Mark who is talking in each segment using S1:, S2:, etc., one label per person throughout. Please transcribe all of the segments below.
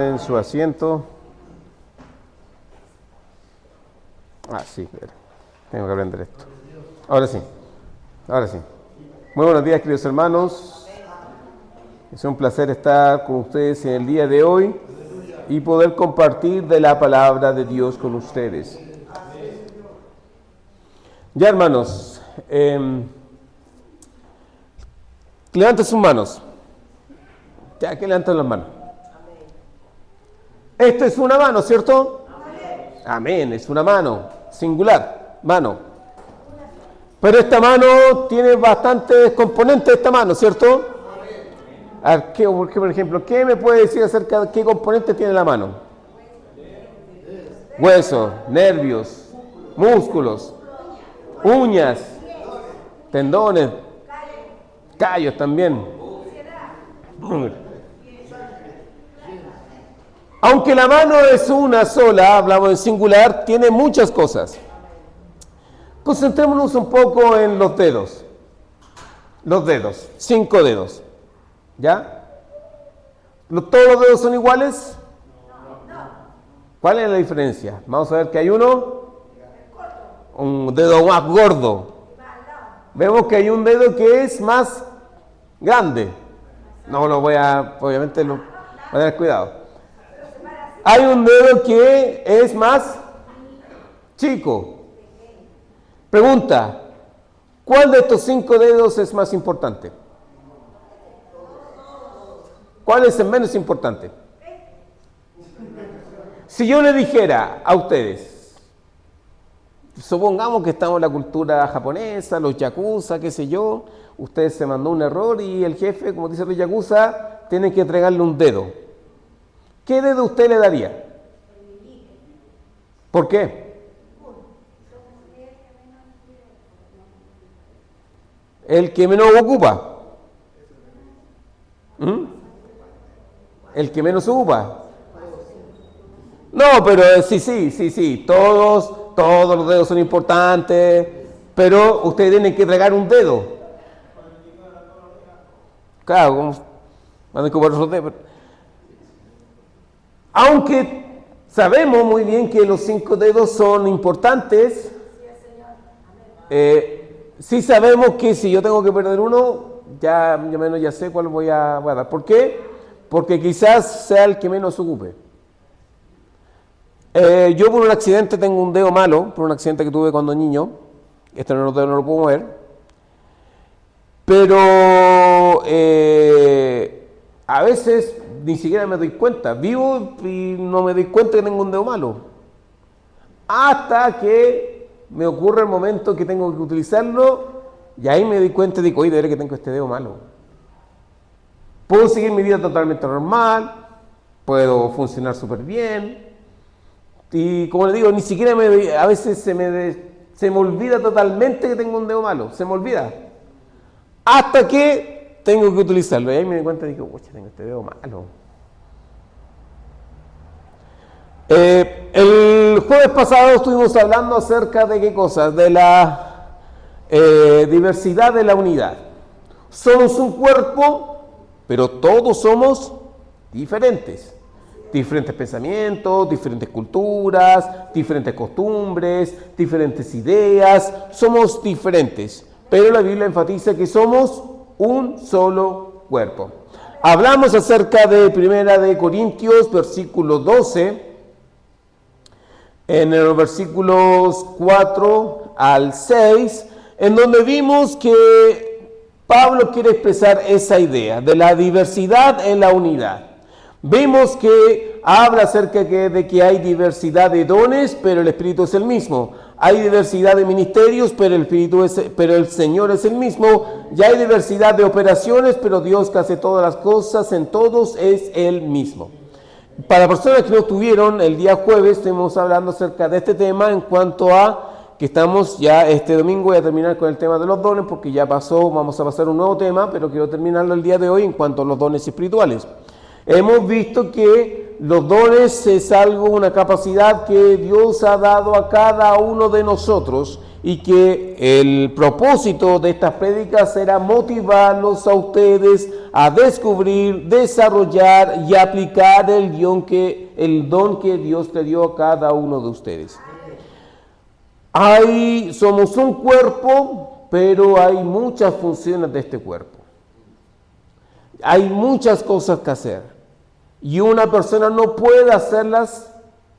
S1: En su asiento. Sí, tengo que aprender esto. Ahora sí. Muy buenos días, queridos hermanos. Es un placer estar con ustedes en el día de hoy y poder compartir de la palabra de Dios con ustedes. Ya, hermanos, levanten sus manos. Ya que levanten las manos. Esto es una mano, ¿cierto? Amén, es una mano, singular, mano. Pero esta mano tiene bastantes componentes, esta mano, ¿cierto? A ver, por ejemplo, ¿qué me puede decir acerca de qué componentes tiene la mano? Huesos, nervios, músculos, uñas, tendones, callos también. Aunque la mano es una sola, hablamos en singular, tiene muchas cosas. Concentrémonos un poco en los dedos. Los dedos, 5 dedos. ¿Ya? ¿Todos los dedos son iguales? ¿Cuál es la diferencia? Vamos a ver que hay un dedo más gordo. Vemos que hay un dedo que es más grande. No lo voy a, obviamente, voy a tener cuidado. Hay un dedo que es más chico. Pregunta, ¿cuál de estos 5 dedos es más importante? ¿Cuál es el menos importante? Si yo le dijera a ustedes, supongamos que estamos en la cultura japonesa, los yakuza, qué sé yo, usted se mandó un error y el jefe, como dice los yakuza, tiene que entregarle un dedo. ¿Qué dedo usted le daría? ¿Por qué? El que menos ocupa. El que menos ocupa. No, pero sí. Todos los dedos son importantes, pero usted tiene que entregar un dedo. Claro, ¿cómo van a ocupar esos dedos? Aunque sabemos muy bien que los 5 dedos son importantes, sí sabemos que si yo tengo que perder uno, ya menos ya sé cuál voy a dar. ¿Por qué? Porque quizás sea el que menos ocupe. Yo por un accidente tengo un dedo malo, por un accidente que tuve cuando niño. Este no lo puedo mover. Pero a veces ni siquiera me doy cuenta. Vivo y no me doy cuenta que tengo un dedo malo. Hasta que me ocurre el momento que tengo que utilizarlo y ahí me doy cuenta y digo, oye, de verdad que tengo este dedo malo. Puedo seguir mi vida totalmente normal, puedo funcionar súper bien y como le digo, ni siquiera a veces se me olvida totalmente que tengo un dedo malo, se me olvida. Hasta que tengo que utilizarlo. Y ahí me doy cuenta y digo, pucha, tengo este dedo malo. El jueves pasado estuvimos hablando acerca de qué cosas, de la diversidad de la unidad. Somos un cuerpo, pero todos somos diferentes. Diferentes pensamientos, diferentes culturas, diferentes costumbres, diferentes ideas. Somos diferentes, pero la Biblia enfatiza que somos un solo cuerpo. Hablamos acerca de 1 Corintios, versículo 12, en los versículos 4 al 6, en donde vimos que Pablo quiere expresar esa idea de la diversidad en la unidad. Vimos que habla acerca de que hay diversidad de dones, pero el Espíritu es el mismo. Hay diversidad de ministerios, pero el Señor es el mismo. Y hay diversidad de operaciones, pero Dios que hace todas las cosas en todos es el mismo. Para personas que no estuvieron, el día jueves estuvimos hablando acerca de este tema en cuanto a que estamos ya este domingo, voy a terminar con el tema de los dones porque ya vamos a pasar un nuevo tema, pero quiero terminarlo el día de hoy en cuanto a los dones espirituales. Hemos visto que los dones es una capacidad que Dios ha dado a cada uno de nosotros y que el propósito de estas prédicas será motivarlos a ustedes a descubrir, desarrollar y aplicar el don que Dios le dio a cada uno de ustedes. Somos un cuerpo, pero hay muchas funciones de este cuerpo. Hay muchas cosas que hacer y una persona no puede hacerlas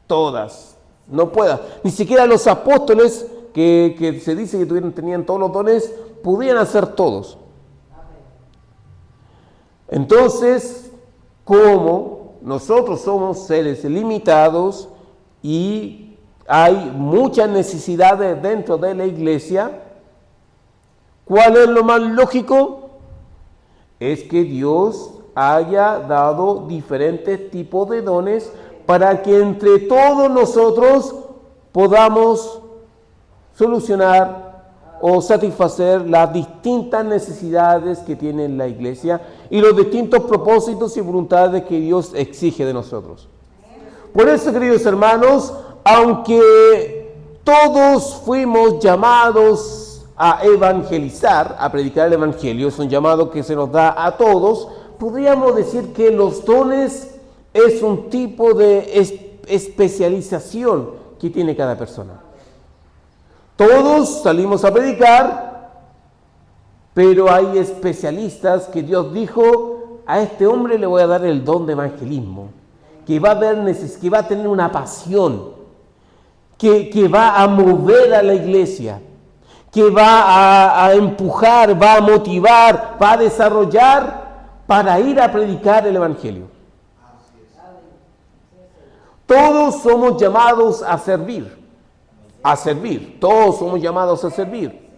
S1: todas, no puede. Ni siquiera los apóstoles que se dice que tenían todos los dones, podían hacer todos. Entonces, como nosotros somos seres limitados y hay muchas necesidades dentro de la iglesia, ¿cuál es lo más lógico? Es que Dios haya dado diferentes tipos de dones para que entre todos nosotros podamos solucionar o satisfacer las distintas necesidades que tiene la iglesia y los distintos propósitos y voluntades que Dios exige de nosotros. Por eso, queridos hermanos, aunque todos fuimos llamados a evangelizar, a predicar el evangelio, es un llamado que se nos da a todos, podríamos decir que los dones es un tipo de especialización que tiene cada persona. Todos salimos a predicar, pero hay especialistas que Dios dijo, a este hombre le voy a dar el don de evangelismo, que va a tener una pasión, que va a mover a la iglesia, que va a empujar, va a motivar, va a desarrollar para ir a predicar el evangelio. Todos somos llamados a servir. Todos somos llamados a servir.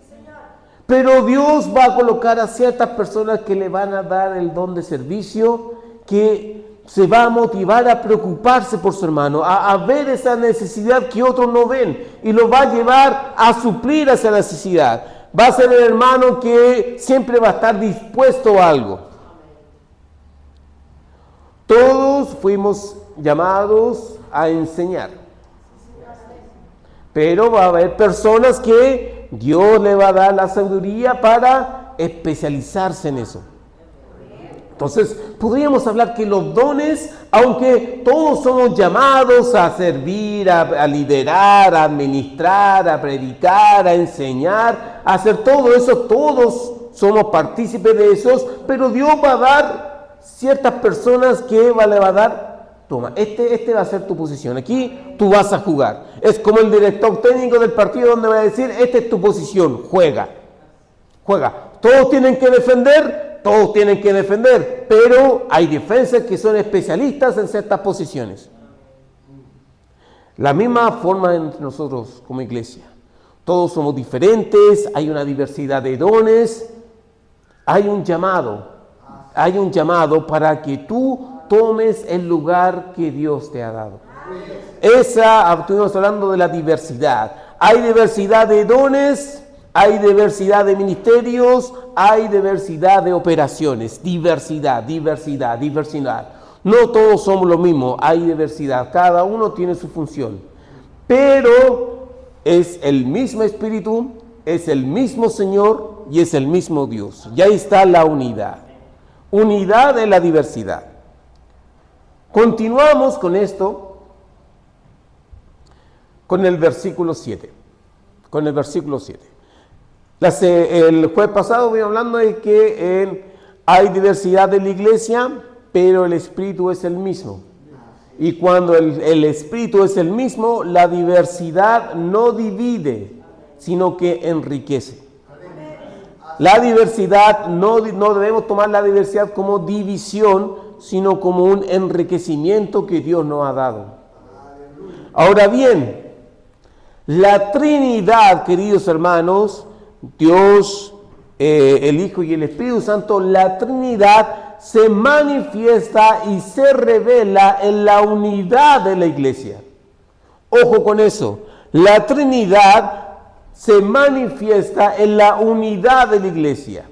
S1: Pero Dios va a colocar a ciertas personas que le van a dar el don de servicio, que se va a motivar a preocuparse por su hermano, a ver esa necesidad que otros no ven y lo va a llevar a suplir esa necesidad. Va a ser el hermano que siempre va a estar dispuesto a algo. Todos fuimos llamados a enseñar. Pero va a haber personas que Dios le va a dar la sabiduría para especializarse en eso. Entonces, podríamos hablar que los dones, aunque todos somos llamados a servir, a liderar, a administrar, a predicar, a enseñar, a hacer todo eso, todos somos partícipes de esos, pero Dios va a dar ciertas personas que le va a dar. Toma, este va a ser tu posición. Aquí tú vas a jugar. Es como el director técnico del partido donde va a decir, esta es tu posición, juega. Todos tienen que defender, pero hay defensas que son especialistas en ciertas posiciones. La misma forma entre nosotros como iglesia. Todos somos diferentes, hay una diversidad de dones, hay un llamado para que tú tomes el lugar que Dios te ha dado. Estuvimos hablando de la diversidad. Hay diversidad de dones, hay diversidad de ministerios, hay diversidad de operaciones. Diversidad. No todos somos lo mismo, hay diversidad. Cada uno tiene su función. Pero es el mismo Espíritu, es el mismo Señor y es el mismo Dios. Y ahí está la unidad. Unidad en la diversidad. Continuamos con esto, con el versículo 7. El jueves pasado voy hablando de que hay diversidad en la iglesia, pero el Espíritu es el mismo. Y cuando el Espíritu es el mismo, la diversidad no divide, sino que enriquece. La diversidad, no debemos tomar la diversidad como división, sino como un enriquecimiento que Dios nos ha dado. Ahora bien, la Trinidad, queridos hermanos, Dios, el Hijo y el Espíritu Santo, la Trinidad se manifiesta y se revela en la unidad de la iglesia. Ojo con eso, la Trinidad se manifiesta en la unidad de la iglesia.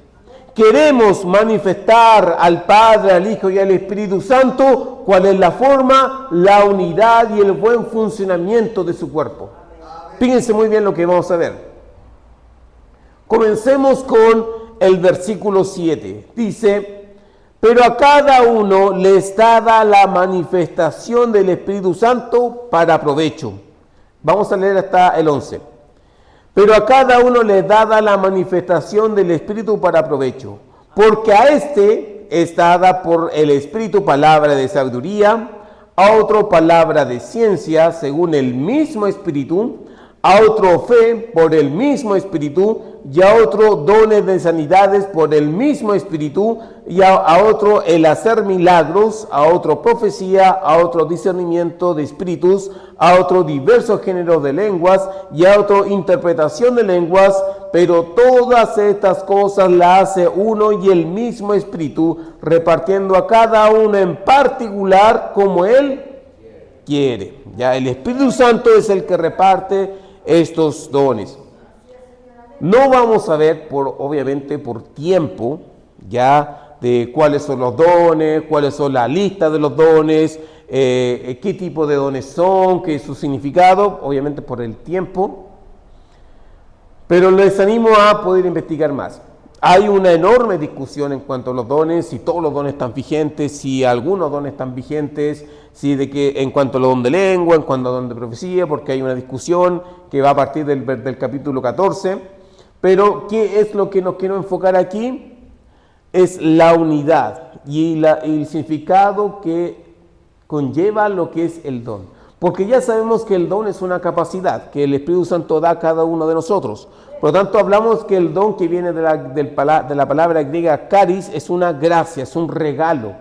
S1: Queremos manifestar al Padre, al Hijo y al Espíritu Santo, ¿cuál es la forma? La unidad y el buen funcionamiento de su cuerpo. Fíjense muy bien lo que vamos a ver. Comencemos con el versículo 7. Dice, pero a cada uno les dada la manifestación del Espíritu Santo para provecho. Vamos a leer hasta el 11. Pero a cada uno les dada la manifestación del Espíritu para provecho. Porque a este es dada por el Espíritu palabra de sabiduría, a otro palabra de ciencia según el mismo Espíritu, a otro fe por el mismo Espíritu, y a otro dones de sanidades por el mismo Espíritu, y a otro el hacer milagros, a otro profecía, a otro discernimiento de espíritus, a otro diversos géneros de lenguas, y a otro interpretación de lenguas, pero todas estas cosas las hace uno y el mismo Espíritu, repartiendo a cada uno en particular como Él quiere. Ya el Espíritu Santo es el que reparte estos dones. No vamos a ver, obviamente por tiempo, ya de cuáles son los dones, cuáles son la lista de los dones, qué tipo de dones son, qué es su significado, obviamente por el tiempo. Pero les animo a poder investigar más. Hay una enorme discusión en cuanto a los dones, si todos los dones están vigentes, si algunos dones están vigentes, si de que en cuanto al don de lengua, en cuanto al don de profecía, porque hay una discusión que va a partir del capítulo 14. Pero ¿qué es lo que nos quiero enfocar aquí? Es la unidad y el significado que conlleva lo que es el don. Porque ya sabemos que el don es una capacidad que el Espíritu Santo da a cada uno de nosotros. Por lo tanto, hablamos que el don que viene de la palabra griega charis es una gracia, es un regalo.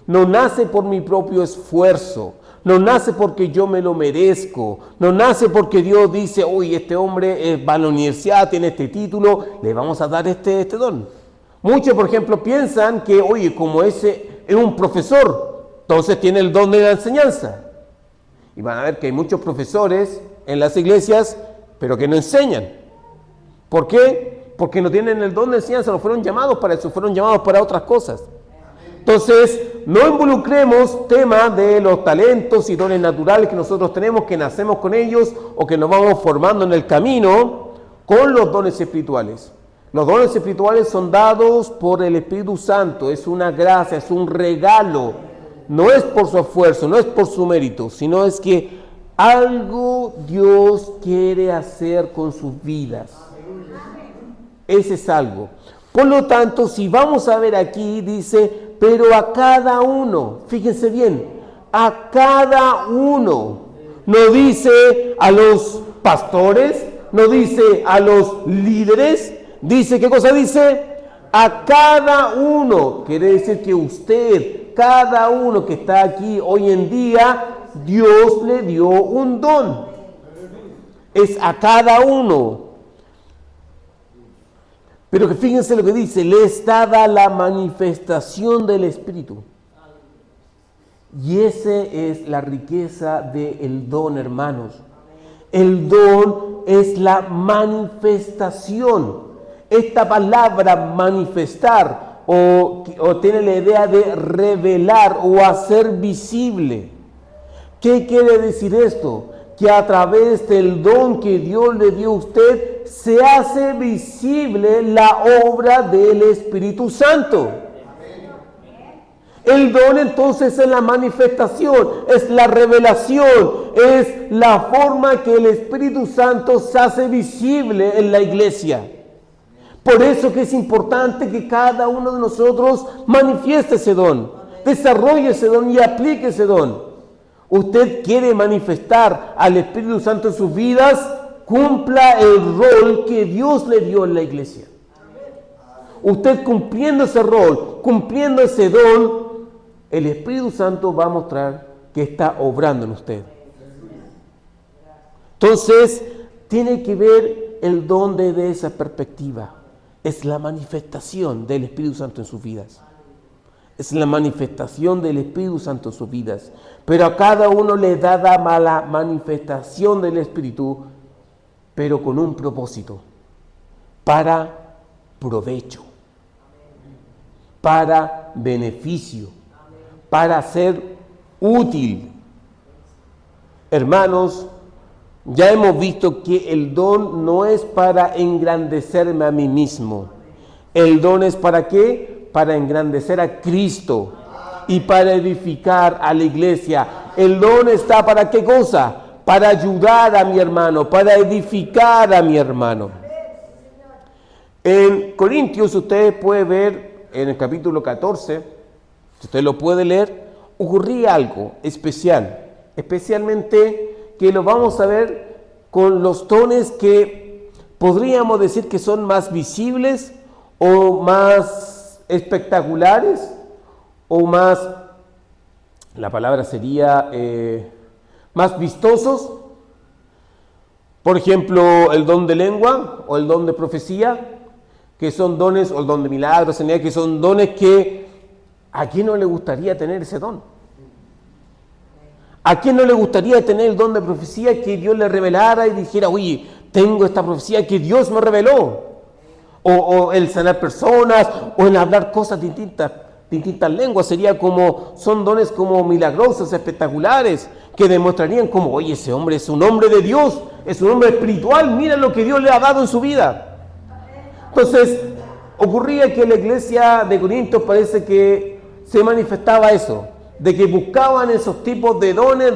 S1: No nace por mi propio esfuerzo, no nace porque yo me lo merezco, no nace porque Dios dice, oye, este hombre va a la universidad, tiene este título, le vamos a dar este don. Muchos, por ejemplo, piensan que, oye, como ese es un profesor, entonces tiene el don de la enseñanza. Y van a ver que hay muchos profesores en las iglesias, pero que no enseñan. ¿Por qué? Porque no tienen el don de enseñanza, no fueron llamados para eso, fueron llamados para otras cosas. Entonces, no involucremos temas de los talentos y dones naturales que nosotros tenemos, que nacemos con ellos o que nos vamos formando en el camino, con los dones espirituales. Los dones espirituales son dados por el Espíritu Santo, es una gracia, es un regalo. No es por su esfuerzo, no es por su mérito, sino es que algo Dios quiere hacer con sus vidas. Ese es algo. Por lo tanto, si vamos a ver aquí, dice, pero a cada uno, fíjense bien, a cada uno, no dice a los pastores, no dice a los líderes, dice, ¿qué cosa dice? A cada uno, quiere decir que usted, cada uno que está aquí hoy en día, Dios le dio un don. Es a cada uno. Pero que fíjense lo que dice, les dada la manifestación del Espíritu. Y esa es la riqueza del don, hermanos. El don es la manifestación. Esta palabra manifestar o tiene la idea de revelar o hacer visible. ¿Qué quiere decir esto? Que a través del don que Dios le dio a usted se hace visible la obra del Espíritu Santo. El don entonces es la manifestación, es la revelación, es la forma que el Espíritu Santo se hace visible en la iglesia. Por eso que es importante que cada uno de nosotros manifieste ese don, desarrolle ese don y aplique ese don. Usted quiere manifestar al Espíritu Santo en sus vidas, cumpla el rol que Dios le dio en la iglesia. Usted cumpliendo ese rol, cumpliendo ese don, el Espíritu Santo va a mostrar que está obrando en usted. Entonces, tiene que ver el don desde esa perspectiva. Es la manifestación del Espíritu Santo en sus vidas. Es la manifestación del Espíritu Santo en sus vidas. Pero a cada uno le da la manifestación del Espíritu, pero con un propósito. Para provecho. Para beneficio. Para ser útil. Hermanos, Ya hemos visto que el don no es para engrandecerme a mí mismo. El don es ¿para qué? Para engrandecer a Cristo y para edificar a la iglesia. El don está ¿para qué cosa? Para ayudar a mi hermano, para edificar a mi hermano. En Corintios usted puede ver en el capítulo 14, si usted lo puede leer, ocurría algo especial, especialmente que lo vamos a ver con los dones que podríamos decir que son más visibles o más espectaculares o más, la palabra sería más vistosos. Por ejemplo, el don de lengua o el don de profecía, que son dones, o el don de milagros, que son dones que ¿a quién no le gustaría tener ese don? ¿A quién no le gustaría tener el don de profecía, que Dios le revelara y dijera, oye, tengo esta profecía que Dios me reveló? O el sanar personas, o el hablar cosas distintas lenguas, son dones como milagrosos, espectaculares, que demostrarían como, oye, ese hombre es un hombre de Dios, es un hombre espiritual, mira lo que Dios le ha dado en su vida. Entonces, ocurría que en la iglesia de Corintios parece que se manifestaba eso, de que buscaban esos tipos de dones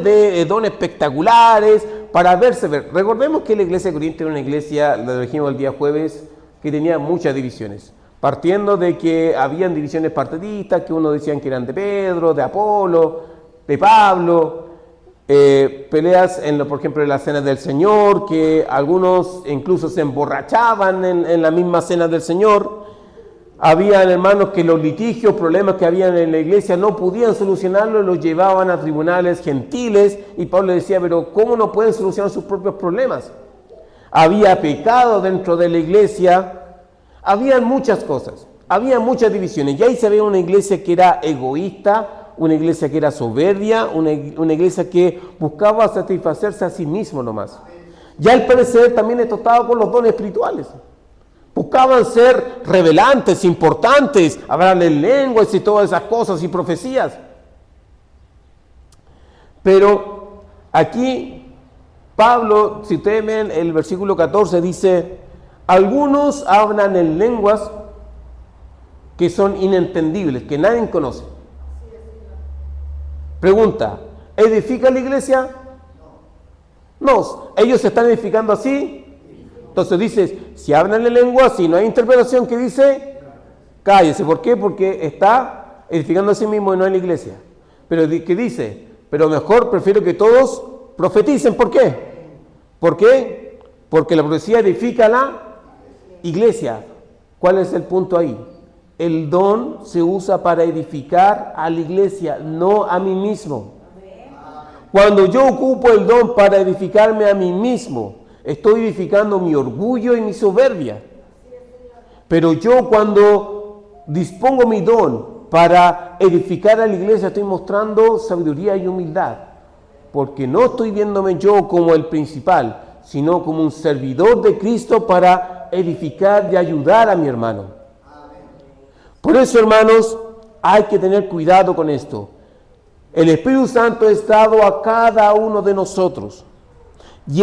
S1: espectaculares para verse ver. Recordemos que la iglesia de Corintios era una iglesia, lo dijimos el día jueves, que tenía muchas divisiones, partiendo de que habían divisiones partidistas, que unos decían que eran de Pedro, de Apolo, de Pablo, peleas, por ejemplo, en la cena del Señor, que algunos incluso se emborrachaban en la misma cena del Señor. Habían hermanos que los litigios, problemas que habían en la iglesia no podían solucionarlos, los llevaban a tribunales gentiles, y Pablo decía, pero ¿cómo no pueden solucionar sus propios problemas? Había pecado dentro de la iglesia, habían muchas cosas, había muchas divisiones, y ahí se veía una iglesia que era egoísta, una iglesia que era soberbia, una iglesia que buscaba satisfacerse a sí mismo nomás. Ya al parecer también esto estaba con los dones espirituales. Buscaban ser revelantes, importantes, hablar en lenguas y todas esas cosas y profecías. Pero aquí Pablo, si ustedes ven el versículo 14, dice, algunos hablan en lenguas que son inentendibles, que nadie conoce. Pregunta, ¿edifica la iglesia? No, ellos se están edificando así. Entonces dices, si hablan en lengua, si no hay interpretación, ¿qué dice? Cállese. ¿Por qué? Porque está edificando a sí mismo y no en la iglesia. Pero ¿qué dice? Pero mejor prefiero que todos profeticen. ¿Por qué? ¿Por qué? Porque la profecía edifica la iglesia. ¿Cuál es el punto ahí? El don se usa para edificar a la iglesia, no a mí mismo. Cuando yo ocupo el don para edificarme a mí mismo, estoy edificando mi orgullo y mi soberbia. Pero yo cuando dispongo mi don para edificar a la iglesia, estoy mostrando sabiduría y humildad. Porque no estoy viéndome yo como el principal, sino como un servidor de Cristo para edificar y ayudar a mi hermano. Por eso, hermanos, hay que tener cuidado con esto. El Espíritu Santo ha estado a cada uno de nosotros. Y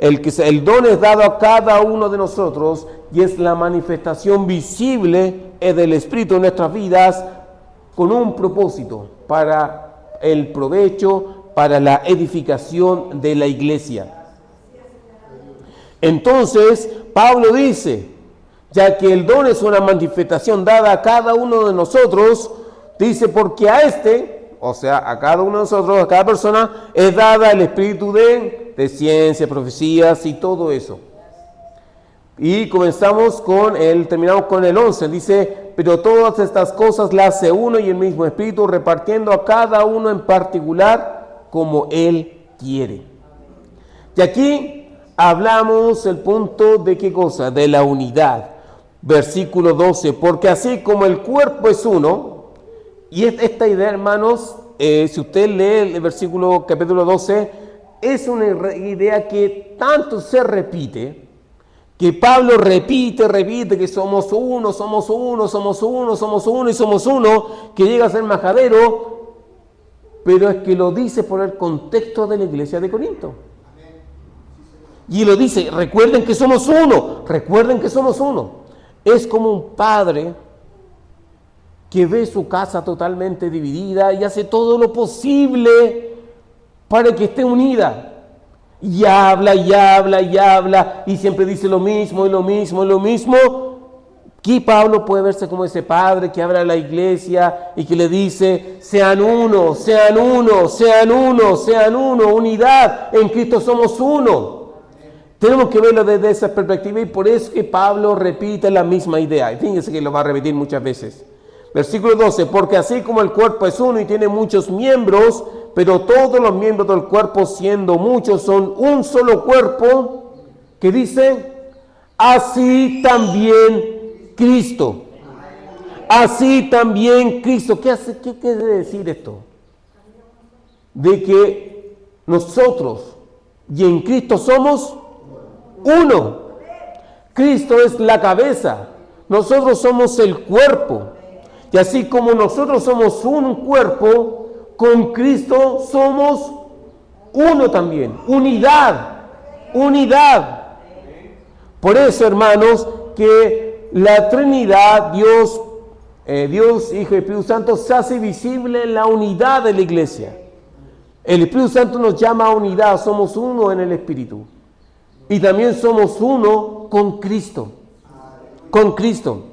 S1: el don es dado a cada uno de nosotros, y es la manifestación visible del Espíritu en nuestras vidas, con un propósito, para el provecho, para la edificación de la iglesia. Entonces, Pablo dice, ya que el don es una manifestación dada a cada uno de nosotros, dice, porque a o sea, a cada uno de nosotros, a cada persona, es dada el espíritu de ciencia, profecías y todo eso. Y terminamos con el 11, dice, pero todas estas cosas las hace uno y el mismo espíritu, repartiendo a cada uno en particular como él quiere. Y aquí hablamos el punto de qué cosa, de la unidad. Versículo 12, porque así como el cuerpo es uno, y esta idea, hermanos, si usted lee el capítulo 12, es una idea que tanto se repite, que Pablo repite, que somos uno, que llega a ser majadero, pero es que lo dice por el contexto de la iglesia de Corinto. Y lo dice, recuerden que somos uno, recuerden que somos uno. Es como un padre que ve su casa totalmente dividida y hace todo lo posible para que esté unida. Y habla, y habla, y habla, y siempre dice lo mismo, y lo mismo, y lo mismo. Aquí Pablo puede verse como ese padre que habla a la iglesia y que le dice, sean uno, sean uno, sean uno, sean uno, unidad, en Cristo somos uno. Tenemos que verlo desde esa perspectiva y por eso que Pablo repite la misma idea. Y fíjense que lo va a repetir muchas veces. Versículo 12, porque así como el cuerpo es uno y tiene muchos miembros, pero todos los miembros del cuerpo, siendo muchos, son un solo cuerpo, que dice, así también Cristo. Así también Cristo. ¿Qué quiere decir esto? De que nosotros y en Cristo somos uno. Cristo es la cabeza. Nosotros somos el cuerpo. Y así como nosotros somos un cuerpo, con Cristo somos uno también. Unidad. Unidad. Por eso, hermanos, que la Trinidad, Dios, Hijo y Espíritu Santo, se hace visible en la unidad de la iglesia. El Espíritu Santo nos llama a unidad, somos uno en el Espíritu. Y también somos uno con Cristo. Con Cristo.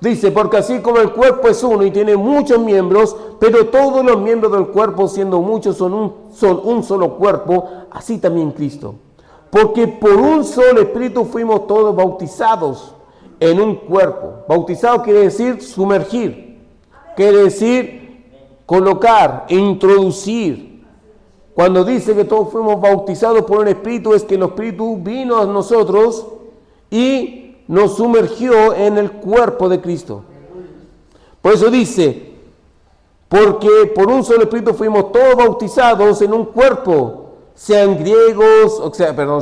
S1: Dice, porque así como el cuerpo es uno y tiene muchos miembros, pero todos los miembros del cuerpo, siendo muchos, son un solo cuerpo, así también Cristo. Porque por un solo Espíritu fuimos todos bautizados en un cuerpo. Bautizado quiere decir sumergir, quiere decir colocar, introducir. Cuando dice que todos fuimos bautizados por un Espíritu, es que el Espíritu vino a nosotros y nos sumergió en el cuerpo de Cristo. Por eso dice, porque por un solo Espíritu fuimos todos bautizados en un cuerpo, sean griegos,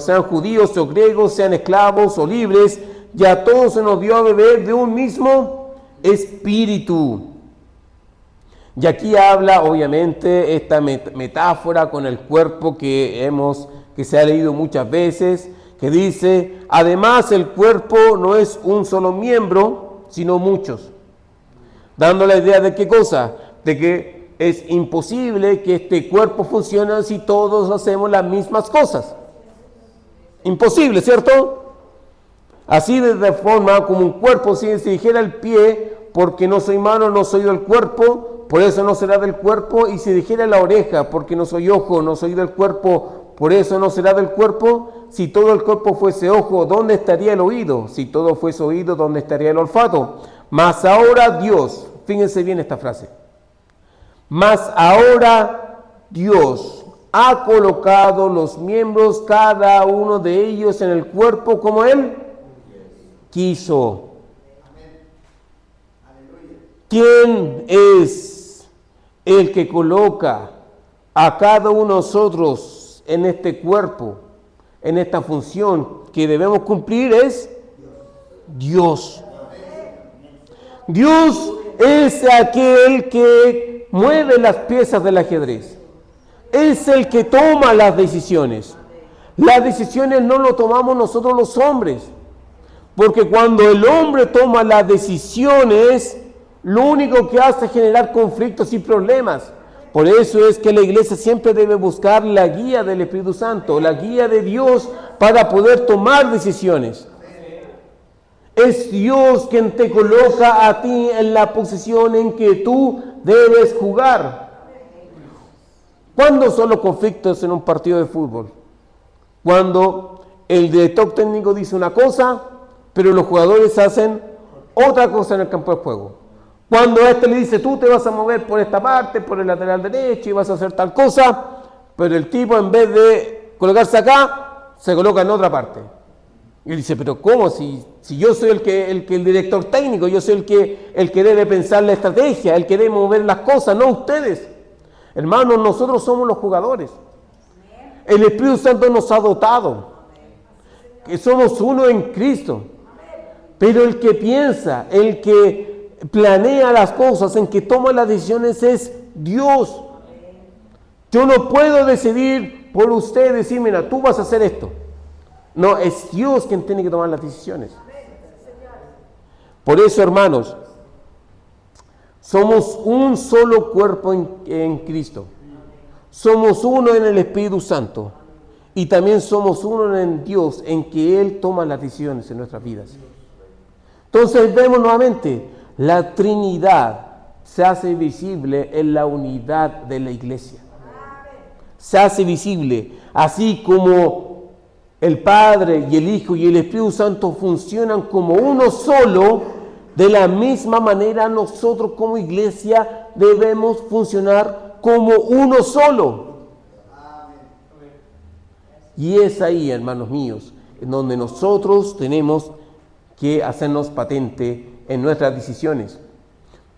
S1: sean judíos o griegos, sean esclavos o libres, y a todos se nos dio a beber de un mismo Espíritu. Y aquí habla, obviamente, esta metáfora con el cuerpo que se ha leído muchas veces, que dice, además el cuerpo no es un solo miembro, sino muchos. Dando la idea de qué cosa, de que es imposible que este cuerpo funcione si todos hacemos las mismas cosas. Imposible, ¿cierto? Así de forma como un cuerpo, si se dijera el pie, porque no soy mano, no soy del cuerpo, por eso no será del cuerpo, y si dijera la oreja, porque no soy ojo, no soy del cuerpo, por eso no será del cuerpo. Si todo el cuerpo fuese ojo, ¿dónde estaría el oído? Si todo fuese oído, ¿dónde estaría el olfato? Mas ahora Dios, fíjense bien esta frase, mas ahora Dios ha colocado los miembros, cada uno de ellos, en el cuerpo como Él quiso. ¿Quién es el que coloca a cada uno de nosotros en este cuerpo, en esta función que debemos cumplir? Es Dios. Dios es aquel que mueve las piezas del ajedrez. Es el que toma las decisiones. Las decisiones no lo tomamos nosotros los hombres, porque cuando el hombre toma las decisiones, lo único que hace es generar conflictos y problemas. Por eso es que la iglesia siempre debe buscar la guía del Espíritu Santo, la guía de Dios para poder tomar decisiones. Es Dios quien te coloca a ti en la posición en que tú debes jugar. ¿Cuándo son los conflictos en un partido de fútbol? Cuando el director técnico dice una cosa, pero los jugadores hacen otra cosa en el campo de juego. Cuando a este le dice, tú te vas a mover por esta parte, por el lateral derecho y vas a hacer tal cosa, pero el tipo en vez de colocarse acá, se coloca en otra parte. Y él dice, pero ¿cómo? Si yo soy el director técnico, yo soy el que debe pensar la estrategia, el que debe mover las cosas, no ustedes. Hermanos, nosotros somos los jugadores. El Espíritu Santo nos ha dotado, que somos uno en Cristo. Pero el que piensa, el que planea las cosas, en que toma las decisiones es Dios. Yo no puedo decidir por usted, decir, mira, tú vas a hacer esto. No, es Dios quien tiene que tomar las decisiones. Por eso, hermanos, somos un solo cuerpo en Cristo. Somos uno en el Espíritu Santo. Y también somos uno en Dios, en que Él toma las decisiones en nuestras vidas. Entonces vemos nuevamente, la Trinidad se hace visible en la unidad de la iglesia. Se hace visible, así como el Padre y el Hijo y el Espíritu Santo funcionan como uno solo, de la misma manera nosotros como iglesia debemos funcionar como uno solo. Y es ahí, hermanos míos, en donde nosotros tenemos que hacernos patente en nuestras decisiones.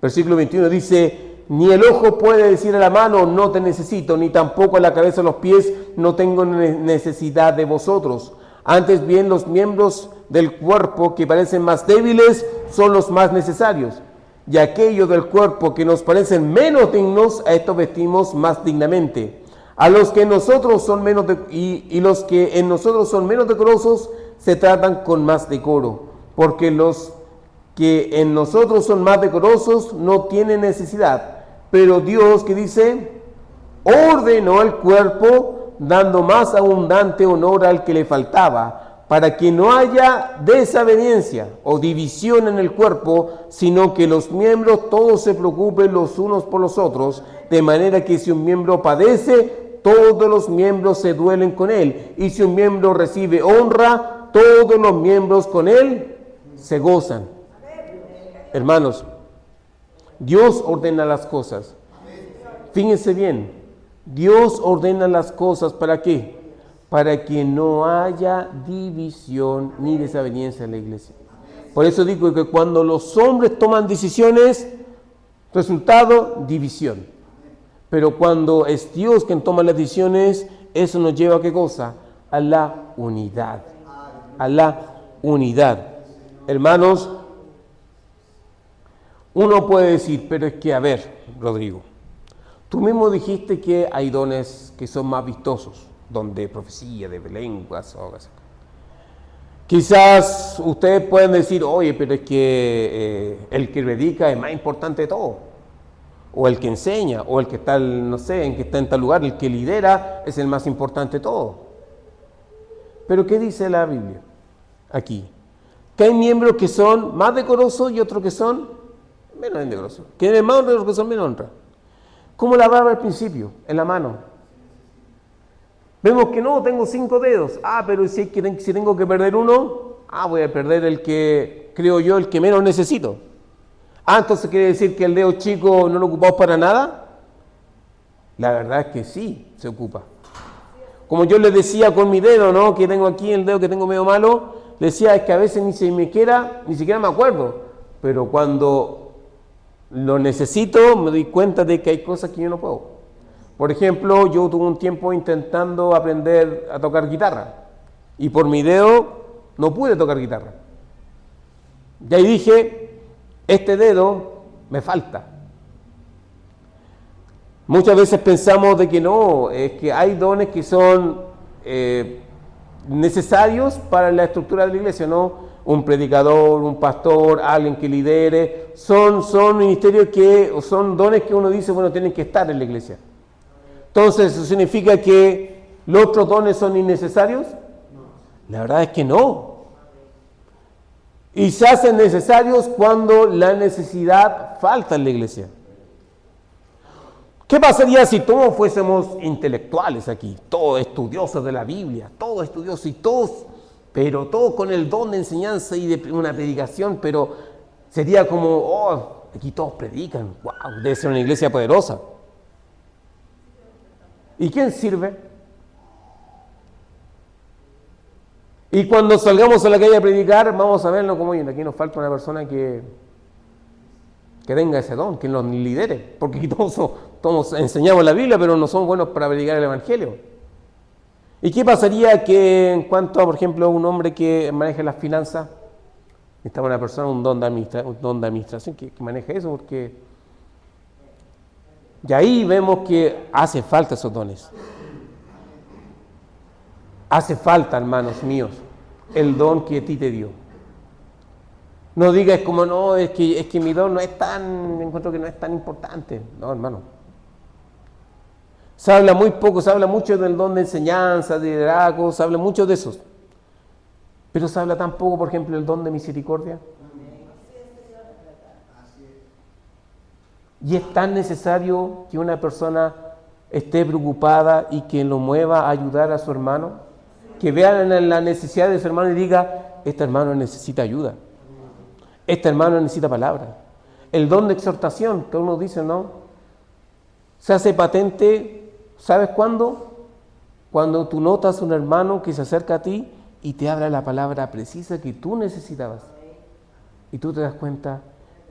S1: Versículo 21 dice, ni el ojo puede decir a la mano, no te necesito, ni tampoco a la cabeza o los pies, no tengo necesidad de vosotros. Antes bien, los miembros del cuerpo que parecen más débiles son los más necesarios. Y aquellos del cuerpo que nos parecen menos dignos, a estos vestimos más dignamente. A los que en nosotros son menos y los que en nosotros son menos decorosos se tratan con más decoro, porque los que en nosotros son más decorosos no tienen necesidad, pero Dios, que dice, ordenó el cuerpo dando más abundante honor al que le faltaba, para que no haya desaveniencia o división en el cuerpo, sino que los miembros todos se preocupen los unos por los otros, de manera que si un miembro padece, todos los miembros se duelen con él, y si un miembro recibe honra, todos los miembros con él se gozan. Hermanos, Dios ordena las cosas. Fíjense bien, Dios ordena las cosas ¿para qué? Para que no haya división ni desaveniencia en la iglesia. Por eso digo que cuando los hombres toman decisiones, resultado, división. Pero cuando es Dios quien toma las decisiones, eso nos lleva ¿a qué cosa? A la unidad. A la unidad. Hermanos, uno puede decir, pero es que, a ver, Rodrigo, tú mismo dijiste que hay dones que son más vistosos, don de profecía, de lenguas, o algo así. Quizás ustedes pueden decir, oye, pero es que el que predica es más importante de todo. O el que enseña, o el que está, no sé, en que está en tal lugar, el que lidera es el más importante de todo. Pero ¿qué dice la Biblia aquí? Que hay miembros que son más decorosos y otros que son menos decorosos. Que tienen más honra y otros que son menos honra. Como la barba al principio, en la mano. Vemos que no, tengo 5 dedos. Pero si tengo que perder uno, voy a perder el que, creo yo, el que menos necesito. Entonces quiere decir que el dedo chico no lo ocupamos para nada. La verdad es que sí, se ocupa. Como yo les decía con mi dedo, ¿no? Que tengo aquí el dedo que tengo medio malo, les decía, es que a veces ni siquiera me acuerdo. Pero cuando lo necesito, me doy cuenta de que hay cosas que yo no puedo. Por ejemplo, yo tuve un tiempo intentando aprender a tocar guitarra. Y por mi dedo no pude tocar guitarra. Y ahí dije, este dedo me falta. Muchas veces pensamos de que no, es que hay dones que son necesarios para la estructura de la iglesia, ¿no? Un predicador, un pastor, alguien que lidere, son ministerios son dones que uno dice, bueno, tienen que estar en la iglesia. Entonces, ¿eso significa que los otros dones son innecesarios? La verdad es que no. Y se hacen necesarios cuando la necesidad falta en la iglesia. ¿Qué pasaría si todos fuésemos intelectuales aquí? Todos estudiosos de la Biblia, todos estudiosos y todos con el don de enseñanza y de una predicación, pero sería como, aquí todos predican, wow, debe ser una iglesia poderosa. ¿Y quién sirve? Y cuando salgamos a la calle a predicar, vamos a verlo como, oye, aquí nos falta una persona que tenga ese don, que nos lidere, porque aquí todos enseñamos la Biblia, pero no somos buenos para predicar el Evangelio. ¿Y qué pasaría que en cuanto a, por ejemplo, un hombre que maneje las finanzas, necesita una persona, un don de administración que maneje eso, porque y ahí vemos que hace falta esos dones. Hace falta, hermanos míos, el don que a ti te dio. No digas como, no, es que mi don no es tan, encuentro que no es tan importante. No, hermano. Se habla muy poco, se habla mucho del don de enseñanza, de liderazgo, se habla mucho de esos. Pero se habla tan poco, por ejemplo, del don de misericordia. Y es tan necesario que una persona esté preocupada y que lo mueva a ayudar a su hermano, que vea la necesidad de su hermano y diga, este hermano necesita ayuda, este hermano necesita palabra. El don de exhortación, que uno dice, ¿no? Se hace patente, ¿sabes cuándo? Cuando tú notas a un hermano que se acerca a ti y te habla la palabra precisa que tú necesitabas. Y tú te das cuenta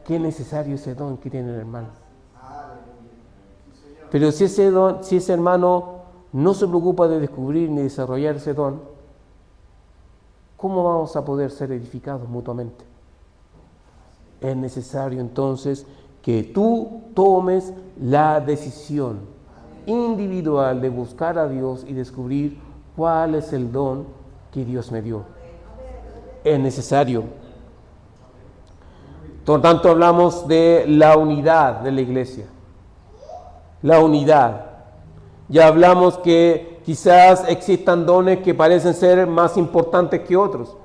S1: qué necesario ese don que tiene el hermano. Pero si ese hermano no se preocupa de descubrir ni desarrollar ese don, ¿cómo vamos a poder ser edificados mutuamente? Es necesario entonces que tú tomes la decisión individual de buscar a Dios y descubrir cuál es el don que Dios me dio. Es necesario. Por tanto, hablamos de la unidad de la iglesia. La unidad. Ya hablamos que quizás existan dones que parecen ser más importantes que otros.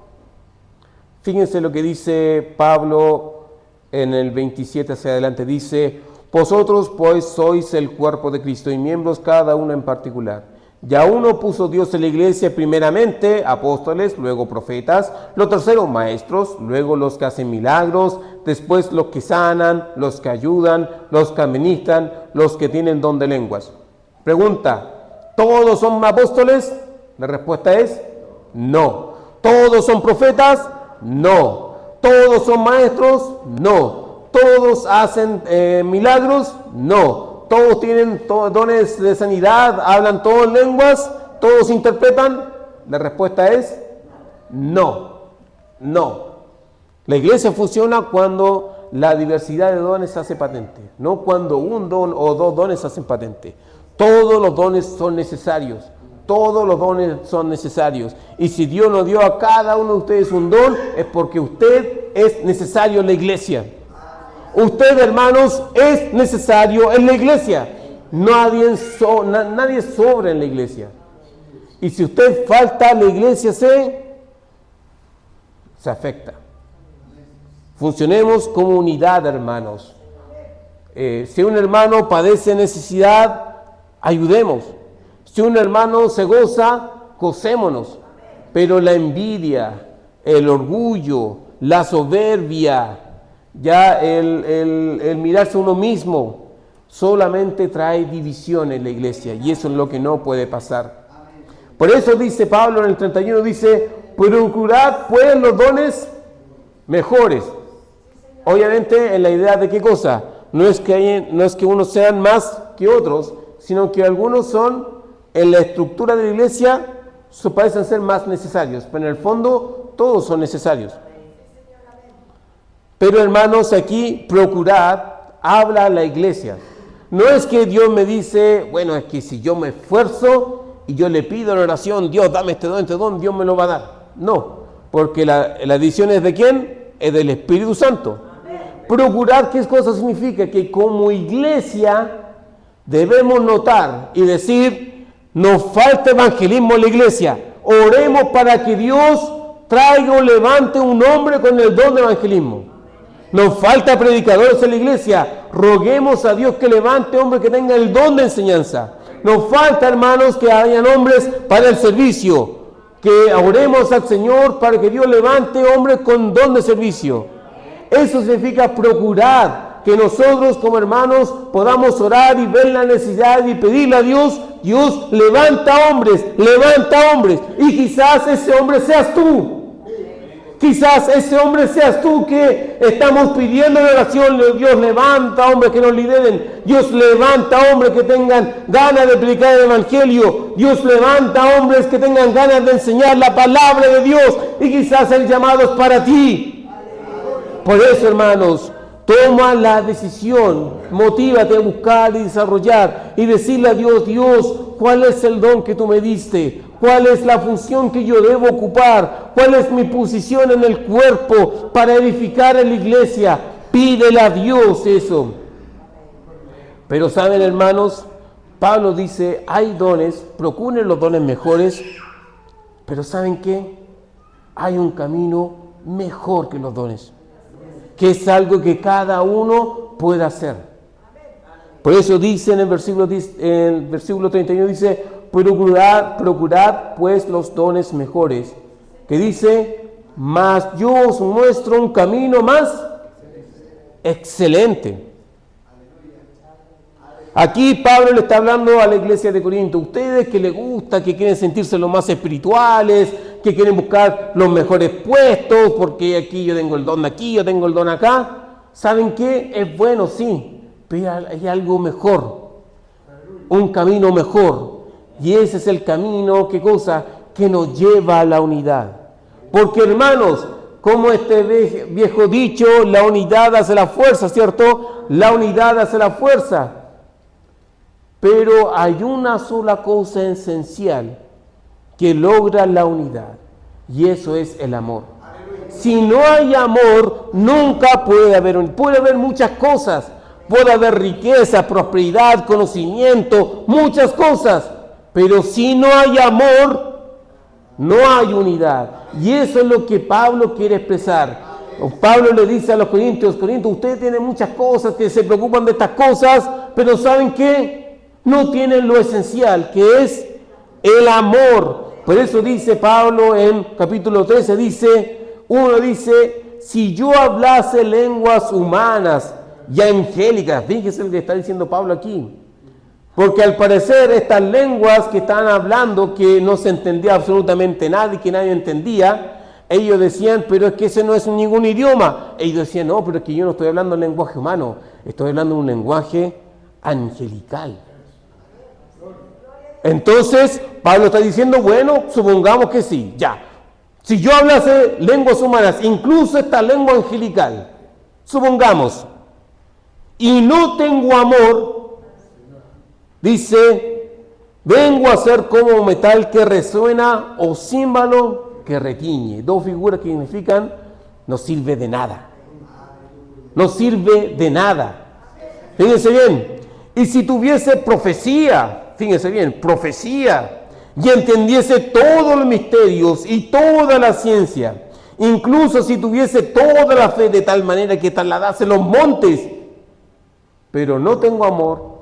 S1: Fíjense lo que dice Pablo en el 27 hacia adelante. Dice, vosotros pues sois el cuerpo de Cristo y miembros cada uno en particular. Ya uno puso Dios en la iglesia primeramente apóstoles, luego profetas, lo tercero maestros, luego los que hacen milagros, después los que sanan, los que ayudan, los que administran, los que tienen don de lenguas. Pregunta, ¿todos son apóstoles? La respuesta es no. ¿Todos son profetas? No. ¿Todos son maestros? No. ¿Todos hacen milagros? No. ¿Todos tienen dones de sanidad? ¿Hablan todas lenguas? ¿Todos interpretan? La respuesta es no. No. La iglesia funciona cuando la diversidad de dones se hace patente, no cuando un don o dos dones se hacen patente. Todos los dones son necesarios. Todos los dones son necesarios. Y si Dios nos dio a cada uno de ustedes un don, es porque usted es necesario en la iglesia. Usted, hermanos, es necesario en la iglesia. Nadie sobra en la iglesia. Y si usted falta, la iglesia se afecta. Funcionemos como unidad, hermanos. Si un hermano padece necesidad, ayudemos. Si un hermano se goza, gocémonos. Pero la envidia, el orgullo, la soberbia, ya el mirarse a uno mismo, solamente trae división en la iglesia. Y eso es lo que no puede pasar. Por eso dice Pablo en el 31, dice, procurad pues los dones mejores. Obviamente en la idea de qué cosa, no es que unos sean más que otros, sino que algunos son, en la estructura de la iglesia, parecen ser más necesarios, pero en el fondo todos son necesarios. Pero hermanos, aquí procurad, habla a la iglesia. No es que Dios me dice, bueno, es que si yo me esfuerzo y yo le pido en oración, Dios dame este don, Dios me lo va a dar. No, porque la decisión es de quién, es del Espíritu Santo. Procurad, ¿qué cosa significa? Que como iglesia debemos notar y decir, nos falta evangelismo en la iglesia. Oremos para que Dios traiga o levante un hombre con el don de evangelismo. Nos falta predicadores en la iglesia. Roguemos a Dios que levante hombres que tengan el don de enseñanza. Nos falta, hermanos, que hayan hombres para el servicio. Que oremos al Señor para que Dios levante hombres con don de servicio. Eso significa procurar que nosotros como hermanos podamos orar y ver la necesidad y pedirle a Dios. Dios levanta hombres. Y quizás ese hombre seas tú. Quizás ese hombre seas tú que estamos pidiendo en oración. Dios levanta hombres que nos lideren. Dios levanta hombres que tengan ganas de predicar el evangelio. Dios levanta hombres que tengan ganas de enseñar la palabra de Dios. Y quizás el llamado es para ti. Por eso, hermanos, toma la decisión, motívate a buscar y desarrollar y decirle a Dios, Dios, ¿cuál es el don que tú me diste? ¿Cuál es la función que yo debo ocupar? ¿Cuál es mi posición en el cuerpo para edificar en la iglesia? Pídele a Dios eso. Pero saben, hermanos, Pablo dice, hay dones, procuren los dones mejores, pero ¿saben qué? Hay un camino mejor que los dones, que es algo que cada uno puede hacer. Por eso dice en el versículo 31, dice, procurad pues los dones mejores, que dice, mas yo os muestro un camino más excelente. Aquí Pablo le está hablando a la iglesia de Corinto. Ustedes que les gusta, que quieren sentirse los más espirituales, que quieren buscar los mejores puestos, porque aquí yo tengo el don de aquí, yo tengo el don acá. ¿Saben qué? Es bueno, sí, pero hay algo mejor, un camino mejor. Y ese es el camino, ¿qué cosa? Que nos lleva a la unidad. Porque, hermanos, como este viejo dicho, la unidad hace la fuerza, ¿cierto? La unidad hace la fuerza. Pero hay una sola cosa esencial que logra la unidad, y eso es el amor. Si no hay amor, nunca puede haber unidad. Puede haber muchas cosas, puede haber riqueza, prosperidad, conocimiento, muchas cosas, pero si no hay amor, no hay unidad. Y eso es lo que Pablo quiere expresar. Pablo le dice a los corintios, ustedes tienen muchas cosas, que se preocupan de estas cosas, pero ¿saben qué? No tienen lo esencial, que es el amor. Por eso dice Pablo en capítulo 13, dice, si yo hablase lenguas humanas y angélicas, fíjese lo que está diciendo Pablo aquí, porque al parecer estas lenguas que están hablando, que no se entendía absolutamente nada y que nadie entendía, ellos decían, pero es que ese no es ningún idioma. Ellos decían, no, pero es que yo no estoy hablando un lenguaje humano, estoy hablando un lenguaje angelical. Entonces, Pablo está diciendo, bueno, supongamos que sí, ya. Si yo hablase lenguas humanas, incluso esta lengua angelical, supongamos, y no tengo amor, dice, vengo a ser como metal que resuena o címbalo que retiñe. Dos figuras que significan, no sirve de nada. No sirve de nada. Fíjense bien, y si tuviese profecía, fíjense bien, profecía, y entendiese todos los misterios y toda la ciencia, incluso si tuviese toda la fe de tal manera que trasladase los montes, pero no tengo amor,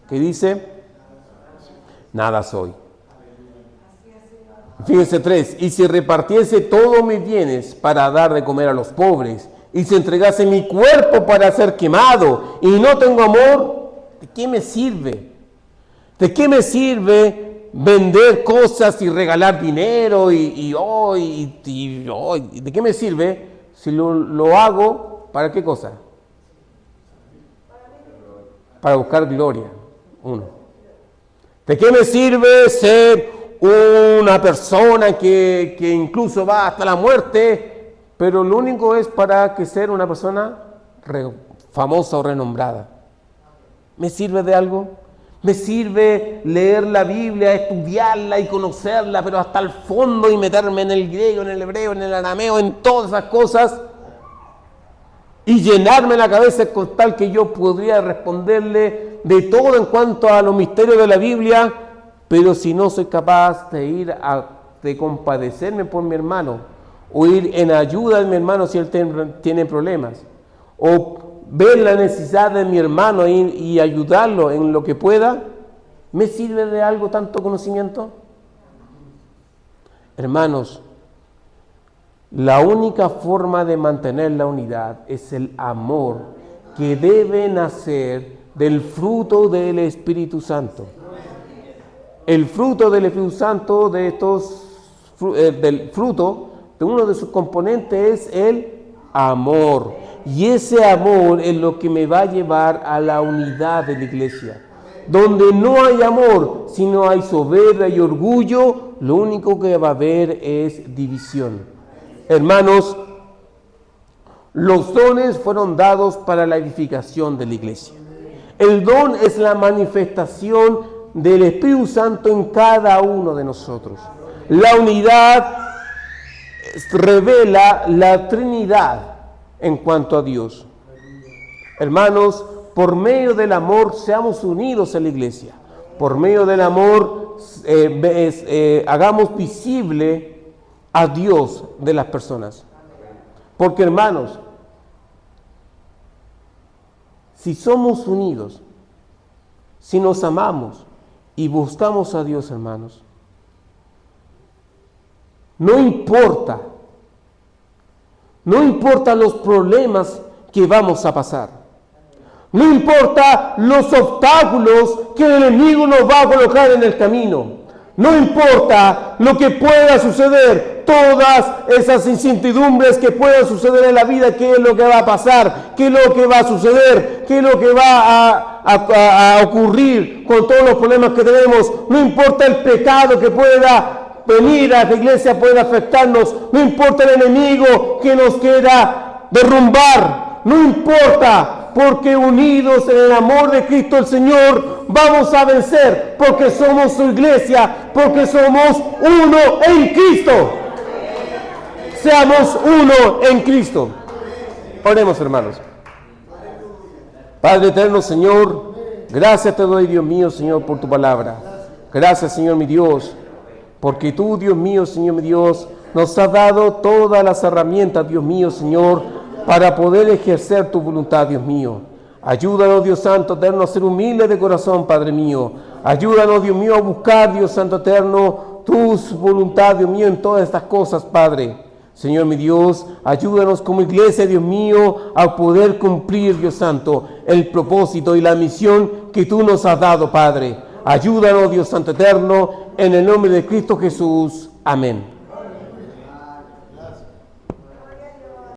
S1: que dice, nada soy. Fíjense 3, y si repartiese todos mis bienes para dar de comer a los pobres, y si entregase mi cuerpo para ser quemado, y no tengo amor, ¿de qué me sirve? ¿De qué me sirve vender cosas y regalar dinero? ¿De qué me sirve si lo hago para qué cosa? Para buscar gloria. Uno. ¿De qué me sirve ser una persona que incluso va hasta la muerte, pero lo único es para que ser una persona famosa o renombrada? ¿Me sirve de algo? ¿Me sirve leer la Biblia, estudiarla y conocerla, pero hasta el fondo, y meterme en el griego, en el hebreo, en el arameo, en todas esas cosas, y llenarme la cabeza con tal que yo podría responderle de todo en cuanto a los misterios de la Biblia, pero si no soy capaz de compadecerme por mi hermano, o ir en ayuda de mi hermano si él tiene problemas, o ver la necesidad de mi hermano y ayudarlo en lo que pueda, ¿me sirve de algo tanto conocimiento? Hermanos, la única forma de mantener la unidad es el amor que debe nacer del fruto del Espíritu Santo. El fruto del Espíritu Santo, del fruto, de uno de sus componentes es el amor. Y ese amor es lo que me va a llevar a la unidad de la iglesia. Donde no hay amor, sino hay soberbia y orgullo, lo único que va a haber es división. Hermanos, los dones fueron dados para la edificación de la iglesia. El don es la manifestación del Espíritu Santo en cada uno de nosotros. La unidad revela la Trinidad en cuanto a Dios. Hermanos, por medio del amor seamos unidos en la iglesia. Por medio del amor hagamos visible a Dios de las personas. Porque, hermanos, si somos unidos, si nos amamos y buscamos a Dios, hermanos, no importa los problemas que vamos a pasar. No importa los obstáculos que el enemigo nos va a colocar en el camino. No importa lo que pueda suceder, todas esas incertidumbres que puedan suceder en la vida, qué es lo que va a pasar, qué es lo que va a suceder, qué es lo que va a ocurrir con todos los problemas que tenemos. No importa el pecado que pueda venir a la iglesia, puede afectarnos. No importa el enemigo que nos quiera derrumbar. No importa, porque unidos en el amor de Cristo el Señor vamos a vencer, porque somos su iglesia, porque somos uno en Cristo. Seamos uno en Cristo. Oremos, hermanos. Padre eterno, Señor, gracias te doy, Dios mío, Señor, por tu palabra. Gracias, Señor, mi Dios, porque tú, Dios mío, Señor, mi Dios, nos has dado todas las herramientas, Dios mío, Señor, para poder ejercer tu voluntad, Dios mío. Ayúdanos, Dios Santo Eterno, a ser humildes de corazón, Padre mío. Ayúdanos, Dios mío, a buscar, Dios Santo Eterno, tu voluntad, Dios mío, en todas estas cosas, Padre. Señor, mi Dios, ayúdanos como iglesia, Dios mío, a poder cumplir, Dios Santo, el propósito y la misión que tú nos has dado, Padre. Ayúdanos, Dios Santo Eterno, en el nombre de Cristo Jesús. Amén.